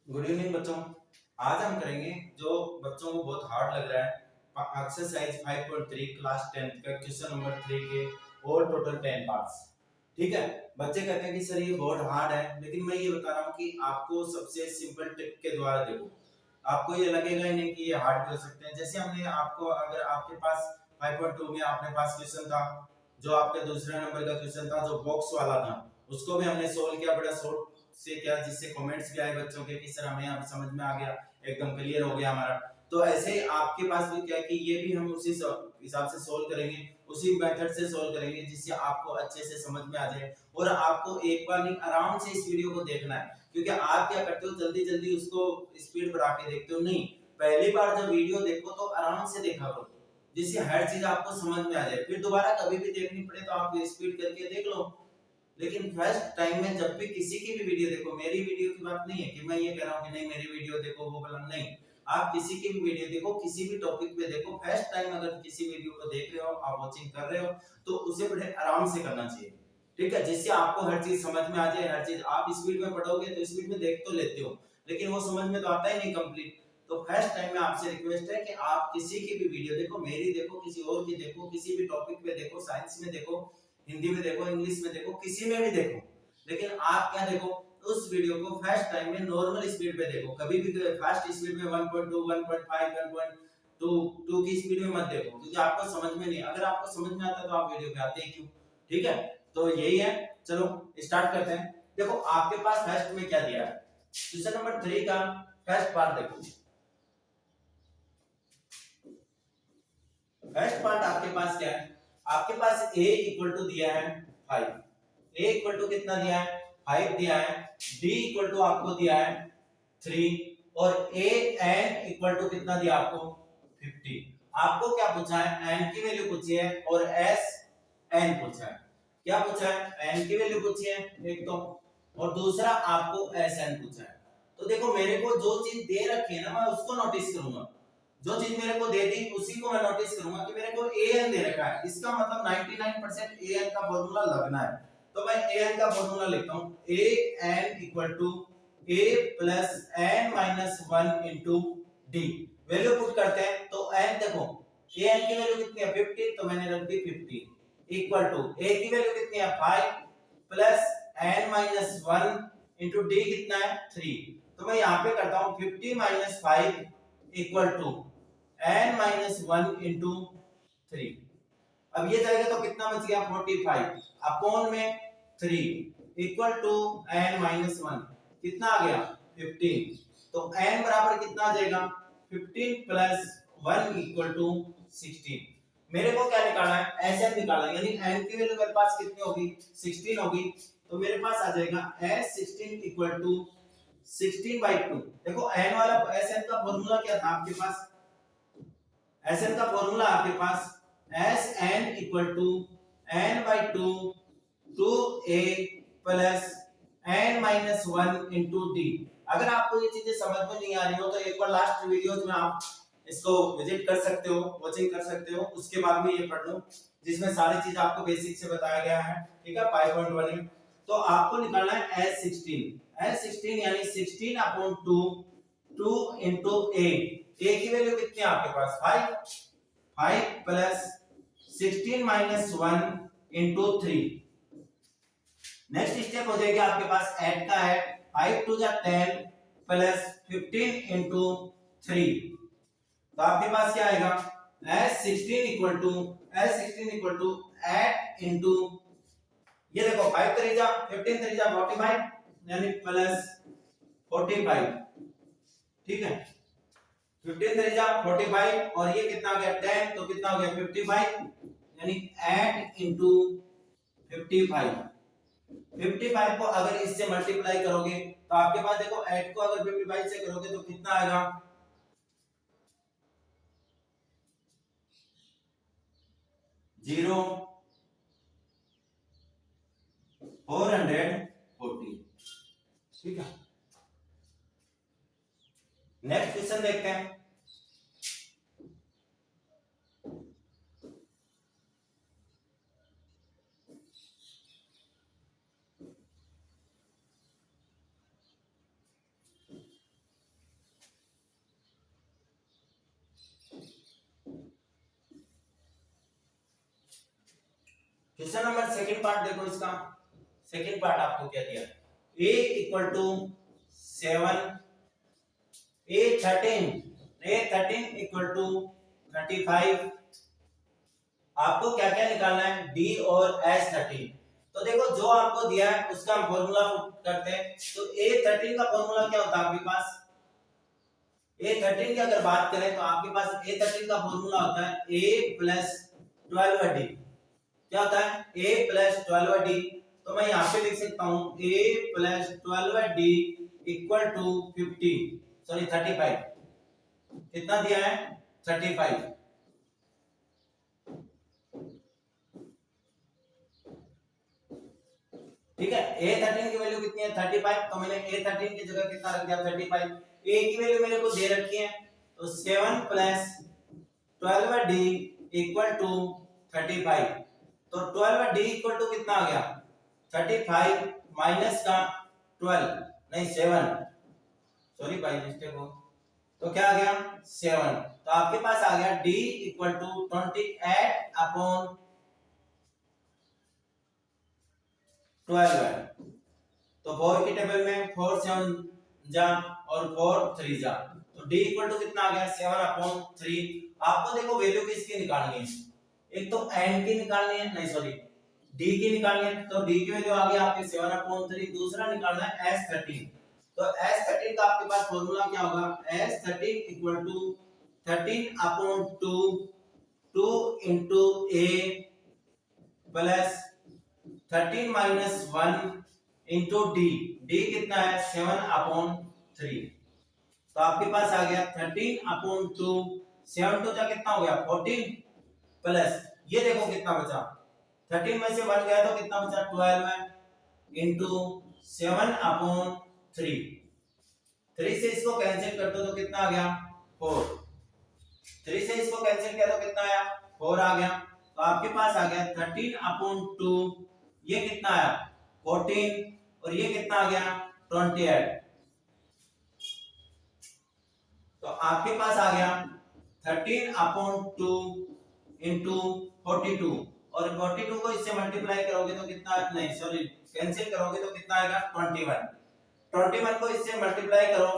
Good evening बच्चों। आज हम करेंगे जो बच्चों को बहुत हार्ड लग रहा है एक्सरसाइज 5.3 क्लास 10 का क्वेश्चन नंबर 3 के और टोटल 10 पार्ट्स। ठीक है, बच्चे कहते हैं कि सर ये बहुत हार्ड है, लेकिन मैं ये बता रहा हूँ कि आपको सबसे सिंपल ट्रिक के द्वारा देखो, आपको ये लगेगा ही नहीं कि ये हार्ड भी हो सकते हैं। जैसे हमने आपको, अगर आपके पास 5.2 में आपने पास क्वेश्चन था जो आपके दूसरे नंबर का क्वेश्चन था जो बॉक्स वाला था, उसको भी हमने सोल्व किया बड़ा शॉर्ट से क्या, जिससे कमेंट्स भी आए बच्चों के कि सर हमें अब समझ में आ गया, एकदम क्लियर हो गया हमारा। तो ऐसे ही आपके पास भी क्या है कि ये भी हम उसी हिसाब से सोल्व करेंगे, उसी मेथड से सोल्व करेंगे जिससे आपको अच्छे से समझ में आ जाए। और आपको एक बार नहीं, आराम से इस वीडियो को देखना है, क्योंकि आप क्या करते हो जल्दी जल्दी उसको स्पीड बढ़ा के देखते हो। नहीं, पहली बार जब वीडियो देखो तो आराम से देखा करो, जिससे हर चीज आपको समझ में आ जाए। फिर दोबारा कभी भी देखनी पड़े तो आप स्पीड करके देख लो। लेकिन फर्स्ट टाइम में जब भी किसी की भी वीडियो देखो, मेरी वीडियो की बात नहीं है कि मैं ये कह रहा हूँ कि नहीं मेरी वीडियो देखो वो वाला नहीं, आप किसी की भी वीडियो देखो, किसी भी टॉपिक पे देखो, फर्स्ट टाइम अगर किसी वीडियो को देख रहे हो, आप वाचिंग कर रहे हो, तो उसे बड़े आराम से करना चाहिए। ठीक है, जिससे आपको हर चीज समझ में आ जाए। हर चीज आप स्पीड में पढ़ोगे तो स्पीड में देख तो लेते हो, लेकिन वो समझ में तो आता ही नहीं कंप्लीट। तो फर्स्ट टाइम में आपसे रिक्वेस्ट है कि आप किसी की भी वीडियो देखो, मेरी देखो, किसी और की देखो, किसी भी टॉपिक पे देखो, साइंस में देखो, हिंदी में देखो, इंग्लिश में देखो, किसी में भी देखो, लेकिन आप क्या देखो, उस वीडियो को फर्स्ट टाइम में नॉर्मल स्पीड पे देखो। कभी भी फास्ट स्पीड में 1.2 1.5 1.2 की स्पीड में मत देखो, क्योंकि आपको समझ में नहीं। अगर आपको समझ में आता तो आप वीडियो पे आते ही क्यों। ठीक है, तो यही है। चलो स्टार्ट करते हैं। देखो आपके पास फर्स्ट में क्या दिया है, क्वेश्चन नंबर 3 का फर्स्ट पार्ट देखो। फर्स्ट पार्ट आपके पास क्या है, आपके पास a इक्वल टू दिया है 5, a इक्वल टू कितना दिया है 5 दिया है, d इक्वल टू आपको दिया है 3, और a n इक्वल टू कितना दिया आपको 50। आपको क्या पूछा है, n की वैल्यू पूछी है और s n पूछा है। क्या पूछा है, n की वैल्यू पूछी है एक तो, और दूसरा आपको s n पूछा है। तो देखो मेरे को जो चीज दे रखी है ना, मैं उसको नोटिस करूंगा। जो चीज मेरे को दे दी उसी को मैं नोटिस करूंगा कि मेरे को an दे रखा है, इसका मतलब 99% an का फॉर्मूला लगना है। तो मैं an का फॉर्मूला लिखता हूं, an equal to a plus n minus 1 into D. Value put करते हैं तो n देखो, an की वैल्यू कितनी है 50, तो मैंने रख दी 50 इक्वल टू a की वैल्यू कितनी है 5 plus n minus 1 into D कितना है 3। तो मैं यहाँ पे करता हूँ 50 minus 5 equal to n minus 1 into 3। अब ये जाएगा तो कितना बच गया 45 अपॉन में 3 इक्वल टू n माइनस 1 कितना आ गया 15। तो n बराबर कितना आ जाएगा 15 प्लस 1 इक्वल टू 16। मेरे को क्या निकालना है, sn निकालना है, यानी n की वैल्यू मेरे पास कितनी होगी 16 होगी। तो मेरे पास आ जाएगा s16 इक्वल टू 16/2। देखो n वाला sn का फॉर्मूला क्या था आपके पास, sn का फॉर्मूला आपके पास sn equal to n/2 2a plus n minus 1 into D. अगर आपको ये चीजें समझ में नहीं आ रही हो तो एक बार लास्ट वीडियोज में आप इसको विजिट कर सकते हो, वॉचिंग कर सकते हो, उसके बाद में ये पढ़ लो जिसमें सारी चीज आपको बेसिक से बताया गया है। ठीक है, 5.1 में तो आपको निकालना है s16 यानी 16 अपॉन 2 2 इंटू a की वैल्यू कितनी है आपके पास 5 plus 16 minus 1 into 3। Next step हो जाएगा आपके पास ऐड का है 5 टू जा 10 प्लस 15 इंटू 3। तो आपके पास क्या आएगा s16 इक्वल टू 8 इंटू, ये देखो 5 3 जा 15 3 जा 45 यानी प्लस 45। ठीक है, 15 3 जा 45 और ये कितना आ गया 10, तो कितना हो गया 55 यानी 8 इंटू 55। 55 को अगर इससे मल्टीप्लाई करोगे तो आपके पास देखो 8 को अगर 55 से करोगे तो कितना आएगा 0 440। ठीक है, नेक्स्ट क्वेश्चन देखते हैं। क्वेश्चन नंबर सेकंड पार्ट देखो इसका। सेकंड पार्ट आपको क्या दिया, a equal to 7, a13 equal to 35। आपको क्या क्या निकालना है, d और s13। तो देखो जो आपको दिया है उसका हम फॉर्मूला पुट करते हैं। तो a13 का फॉर्मूला क्या होता है आपके पास, a13 की अगर बात करें तो आपके पास a13 का फॉर्मूला होता है a प्लस 12d। क्या होता है, a प्लस 12d। तो मैं यहाँ पे लिख सकता हूँ a plus 12d equal to 35। कितना दिया है, 35। ठीक है, a13 की वैल्यू कितनी है, 35। तो मैंने a13 की जगह कितना रख दिया, 35। a की वैल्यू मेरे को दे रखी है, तो 7 प्लस 12d इक्वल टू 35। तो 12d इक्वल टू कितना आ गया, 35 माइनस का 12 नहीं 7, सॉरी बाई मिस्टेक हो, तो क्या आ गया 7। तो आपके पास आ गया d इक्वल टू 28 अपॉन 12 है। तो 4 की टेबल में 4 7 जा और 4 3 जा, तो d इक्वल टू कितना आ गया 7 अपॉन 3। आपको देखो वैल्यू किसकी निकालनी है, एक तो n की निकालनी है, नहीं सॉरी d की निकालनी है। तो d की वैल्यू आ गई आपके 7 अपॉन 3। दूसरा निकालना है s13। तो s13 का आपके पास फॉर्मूला क्या होगा, s13 equal to 13 upon 2 into a plus 13 minus 1 into D कितना है 7 अपॉन 3। तो आपके पास आ गया 13 अपॉन 2, 7 टू जा कितना हो गया 14 प्लस ये देखो कितना बचा, 13 में से 1 गया तो कितना बचा 12 है इंटू 7 अपॉन 3। 3 से इसको कैंसिल कर दो तो कितना आ गया 4। 3 से इसको कैंसिल किया तो कितना आया 4 आ गया। तो आपके पास आ गया 13 अपॉन 2, ये कितना आया 14 और ये कितना आ गया 28। तो आपके पास आ गया 13 अपॉन 2 इंटू 42 और 42 को इससे मल्टीप्लाई करोगे तो कितना, नहीं सॉरी कैंसिल करोगे तो कितना आएगा 21। 21 को इससे मल्टीप्लाई करो,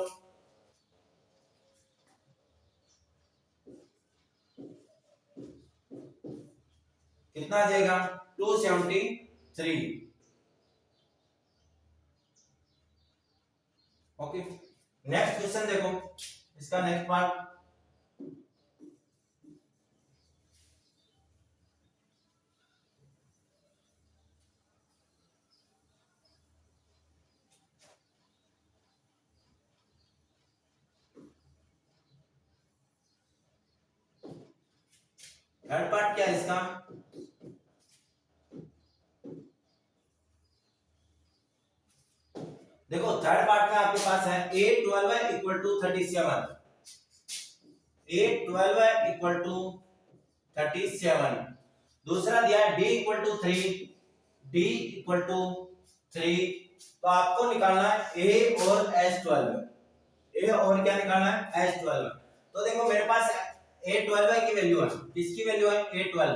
कितना आ जाएगा 273। ओके, नेक्स्ट क्वेश्चन देखो इसका नेक्स्ट पार्ट। थर्ड पार्ट क्या है इसका, देखो थर्ड पार्ट में आपके पास है a12 equal to 37, a12 equal to 37। दूसरा दिया है d equal to 3, d equal to 3। तो आपको निकालना है a और s12, a और क्या निकालना है s12। तो देखो मेरे पास a12 की वैल्यू है, किसकी वैल्यू है a12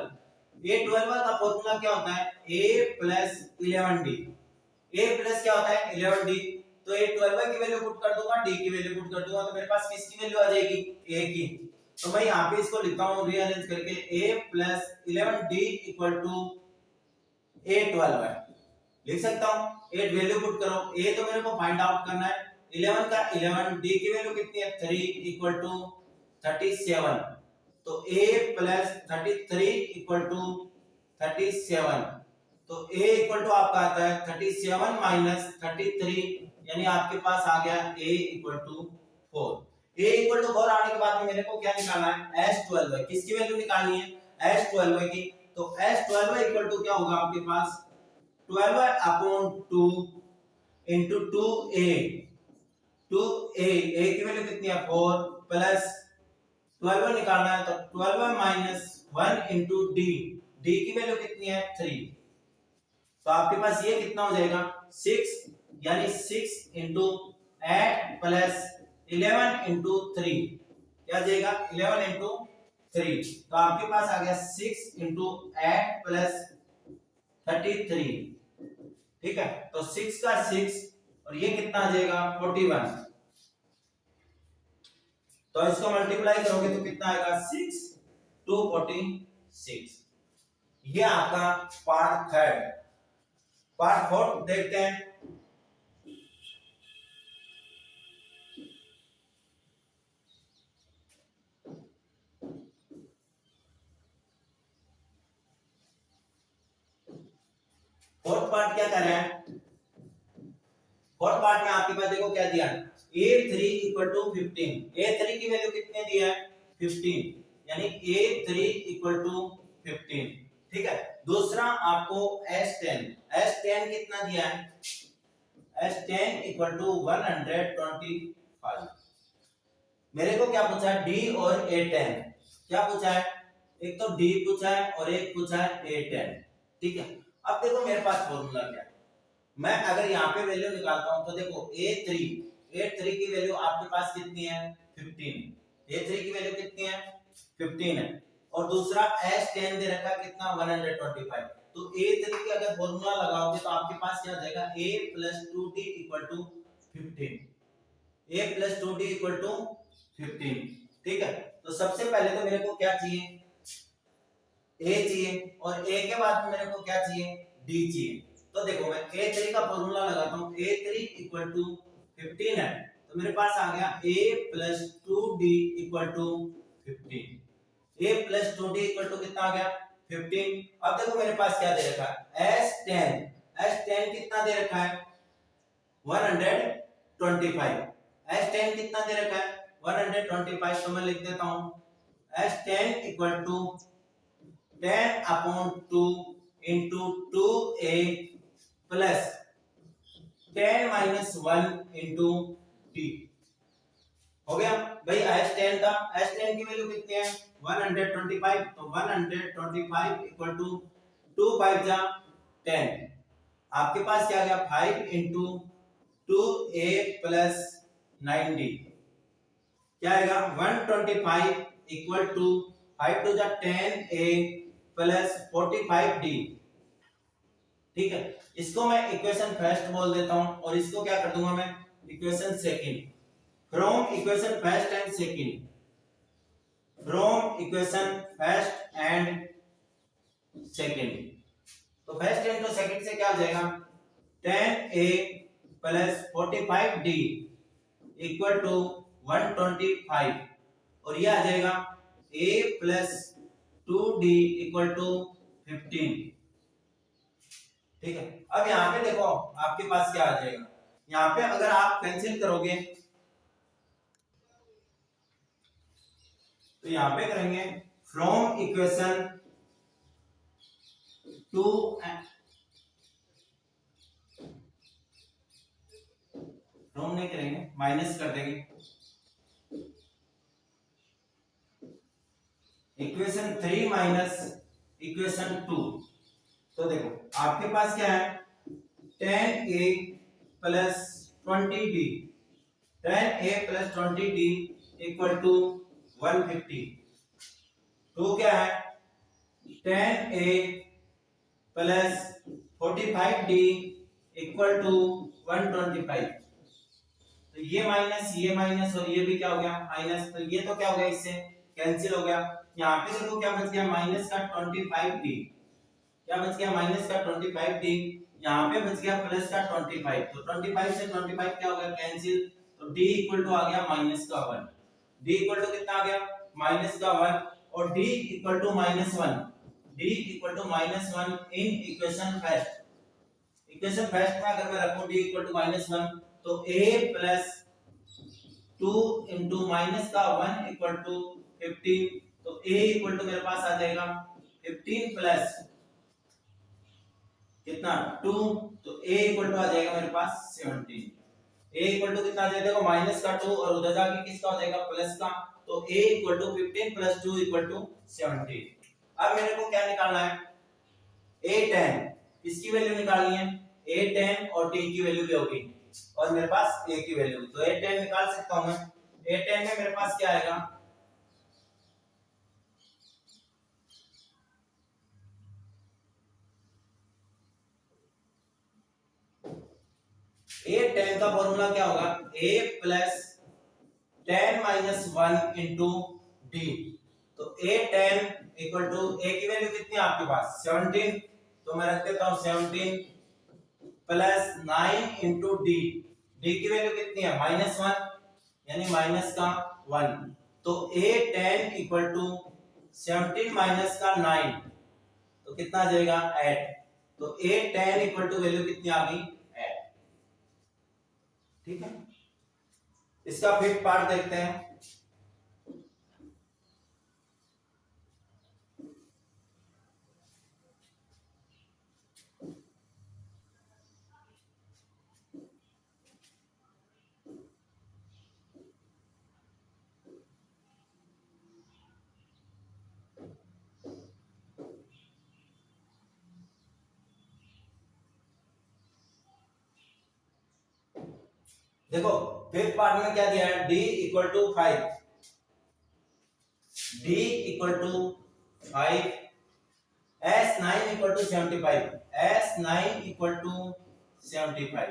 का फॉर्मूला क्या होता है a plus 11d। a plus क्या होता है 11d। तो a12 की वैल्यू पुट कर दूंगा, d की वैल्यू पुट कर दूंगा, तो मेरे पास किसकी वैल्यू आ जाएगी a की। तो मैं यहाँ पे इसको लिखता हूँ रीअरेंज करके a plus 11d equal to a12 है, लिख सकता हूँ। 8 वैल्यू पुट करो, a तो मेरे को फाइंड आउट करना है 11 का 11, d की वैल्यू कितनी है 3 इक्वल टू 37। तो a प्लस 33 इक्वल टू 37। तो a इक्वल टू आपका आता है 37 माइनस 33, यानी आपके पास आ गया a equal to 4। a equal to 4 आने के बाद में मेरे को क्या निकालना है s12, किसकी वैल्यू निकालनी है s12 की। तो s12 इक्वल टू क्या होगा आपके पास 12 अपॉन 2 इंटू 2a, a की वैल्यू कितनी है 4 प्लस 12 निकालना है तो 12 माइनस 1 इंटू d की वैल्यू कितनी है 3। तो आपके पास ये कितना हो जाएगा 6, यानी 6 इंटू 8 प्लस 11 इंटू 3, क्या जाएगा 11 इंटू 3। तो आपके पास आ गया 6 इंटू 8 प्लस 33। ठीक है, तो 6 का 6 और ये कितना आ जाएगा 41। तो इसको मल्टीप्लाई करोगे तो कितना आएगा 6 2 46। ये आपका पार्ट थर्ड। पार्ट फोर्थ देखते हैं। फोर्थ पार्ट क्या कर रहे हैं? फोर्थ पार्ट में आपके पास देखो क्या दिया है, a3 इक्वल टू 15। a3 की वैल्यू कितने दिया है 15, यानी a3 इक्वल टू 15। ठीक है, दूसरा आपको s10 कितना दिया है, s10 इक्वल टू 125। मेरे को क्या पूछा है d और a10, क्या पूछा है, एक तो d पूछा है और एक पूछा है a10। ठीक है, अब देखो मेरे पास फॉर्मूला क्या है, मैं अगर यहाँ पे वैल्यू निकालता हूं तो देखो a3 की वैल्यू आपके पास कितनी है 15। a3 की वैल्यू कितनी है 15 है, और दूसरा s10 दे रखा है कितना 125। तो a3 की अगर फॉर्मूला लगाओगे तो आपके पास क्या आ जाएगा a plus 2d equal to 15। a plus 2d equal to 15। ठीक है, तो सबसे पहले तो मेरे को क्या चाहिए, a चाहिए, और a के बाद मेरे को क्या चाहिए d चाहिए। तो देखो मैं a3 का फॉर्मूला लगाता हूं, a3 इक्वल टू 15 है, तो मेरे पास आ गया a plus 2d equal to 15। a plus 2d equal to कितना आ गया 15। अब देखो मेरे पास क्या दे रखा है s10 कितना दे रखा है 125। s10 कितना दे रखा है 125, तो मैं लिख देता हूं s10 equal to 10/2 into 2a plus 10 minus 1 into t। हो गया भाई, s10 था, s10 की वैल्यू कितनी है 125, तो 125 इक्वल टू 2 5 जा 10। आपके पास क्या आ गया 5 into 2a plus 9d, क्या आएगा 125 इक्वल टू 5 2 जा 10a प्लस 45d। ठीक है, इसको मैं इक्वेशन फर्स्ट बोल देता हूं और इसको क्या कर दूंगा मैं equation second. From equation first and second, from equation first and second, तो फर्स्ट एंड तो सेकंड से क्या हो जाएगा 10a plus 45d equal to 125, और ये आ जाएगा a plus 2d equal to 15। ठीक है, अब यहाँ पे देखो आपके पास क्या आ जाएगा, यहाँ पे अगर आप कैंसिल करोगे तो यहाँ पे करेंगे फ्रॉम इक्वेशन 2 फ्रॉम नहीं करेंगे, माइनस कर देंगे इक्वेशन 3 माइनस इक्वेशन 2। तो देखो आपके पास क्या है 10a plus 20d, 10a plus 20d equal to 150। 2 क्या है 10a plus 45d equal to 125। तो ये माइनस और ये भी क्या हो गया माइनस, तो ये तो क्या हो गया इससे कैंसिल हो गया। यहाँ पे देखो क्या बच गया माइनस का 25d, क्या बच गया माइनस का 25d, यहाँ पे बच गया प्लस का 25। तो 25 से 25 क्या हो गया कैंसिल, तो d इक्वल टू आ गया माइनस का 1। d इक्वल टू कितना आ गया माइनस का 1, और d equal to minus 1, d equal to minus 1 in equation first. Equation first में अगर मैं रखूं d इक्वल टू माइनस 1, तो a प्लस 2 इंटू माइनस का 1 इक्वल टू 15। तो a इक्वल टू मेरे पास आ जाएगा 15 प्लस कितना 2, तो a इक्वल टू आ जाएगा मेरे पास 17। a इक्वल टू कितना आ जाएगा देखो माइनस का 2 और उधर जाके किसका हो जाएगा प्लस का, तो a equal to 15 plus 2 equal to 17। अब मेरे को क्या निकालना है a10, इसकी वैल्यू निकालनी है a10 और t की वैल्यू भी होगी, और मेरे पास a की वैल्यू, तो a10 निकाल सकता हूं मैं। a10 में मेरे पास क्या आएगा ए tan का फॉर्मूला क्या होगा, a plus tan minus 1 into D. तो a tan equal to a की वैल्यू कितनी है आपके पास 17, तो मैं रख देता हूं 17 प्लस 9 इंटू डी। डी की वैल्यू कितनी है -1, यानी माइनस का 1। तो a tan equal to 17 minus का 9, तो कितना आ जाएगा 8। तो a tan equal to value कितनी आ गई 8। ठीक है, इसका फिफ्थ पार्ट देखते हैं। देखो फिफ्थ पार्ट में क्या दिया है, d equal to 5, d equal to 5, s9 equal to 75, s9 equal to 75,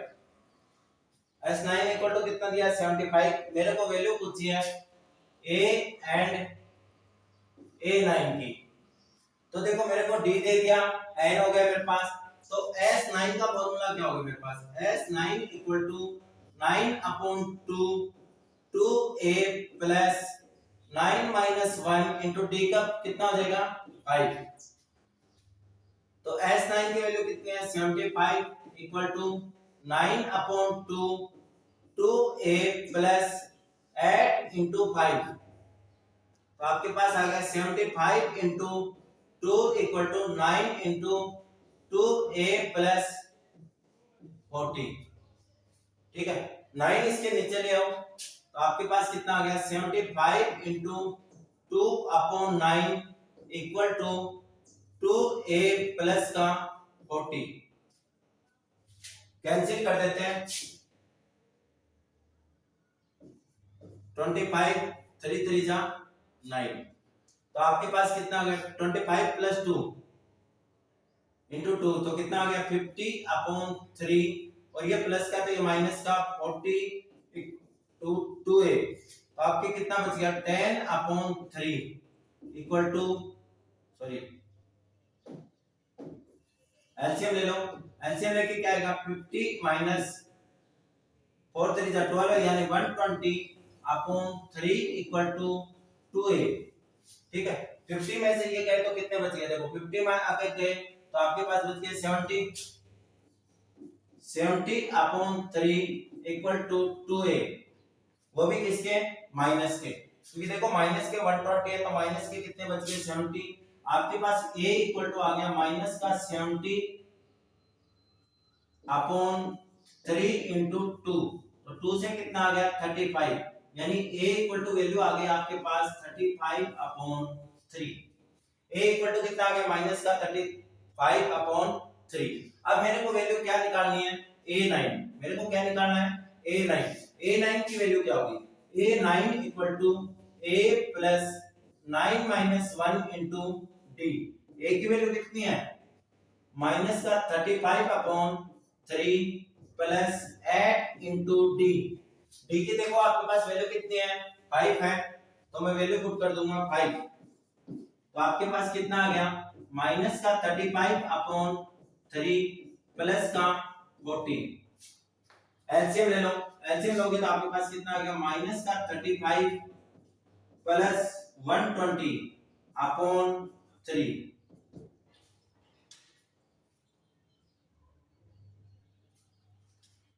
s9 equal to कितना दिया 75। मेरे को वैल्यू पूछी है a एंड a9 की। तो देखो मेरे को d दे दिया, n हो गया मेरे पास। तो s9 का फॉर्मूला क्या होगा मेरे पास, s9 equal to 9 upon 2 2a plus 9 minus 1 into D का कितना हो जाएगा 5। तो s9 की वैल्यू कितनी है 75 equal to 9 upon 2 2a plus 8 into 5। तो आपके पास आ गया 75 into 2 equal to 9 into 2a plus 40। ठीक है, 9 इसके नीचे ले आओ, तो आपके पास कितना आ गया 75 into 2 upon 9 equal to 2a plus का 40। कैंसिल कर देते हैं, 25 3 3 जा 9। तो आपके पास कितना आ गया 25 प्लस 2 इंटू 2, तो कितना आ गया 50 अपॉन 3, और ये प्लस का तो ये माइनस का 40 2a। तो आपके कितना बच गया 10 upon 3 equal to, sorry LCM ले लो। एलसीएम लेके क्या आएगा 50 माइनस 4 3 जा 12, यानी 120 अपॉन 3 इक्वल टू 2a। ठीक है, 50 में से ये गए तो कितने बच गए, देखो 50 में आकर गए तो आपके पास बच गए 70 अपॉन 3 इक्वल टू 2a, वो भी किसके माइनस के, क्योंकि देखो माइनस के 120 है तो माइनस के कितने बच गए 70। आपके पास a इक्वल टू आ गया माइनस का 70 अपॉन 3 इंटू 2, तो 2 से कितना आ गया 35, यानी a इक्वल टू वैल्यू आ गई आपके पास 35 अपॉन 3। a इक्वल टू कितना आ गया माइनस का 35 अपॉन 3। अब मेरे को वैल्यू क्या निकालनी है a9, मेरे को क्या निकालना है a9 की वैल्यू क्या होगी a9 equal to a plus 9 minus 1 into D. a की वैल्यू कितनी है माइनस का 35 upon 3 plus 8 into D. D की देखो आपके पास वैल्यू कितनी है 5 है, तो मैं वैल्यू पुट कर दूंगा 5। तो आपके पास कितना आ गया माइनस का 35 अपॉन 3 प्लस का 40। एलसीएम ले लो, एलसीएम लोगे तो आपके पास कितना आ गया माइनस का 35 प्लस 120 अपॉन 3।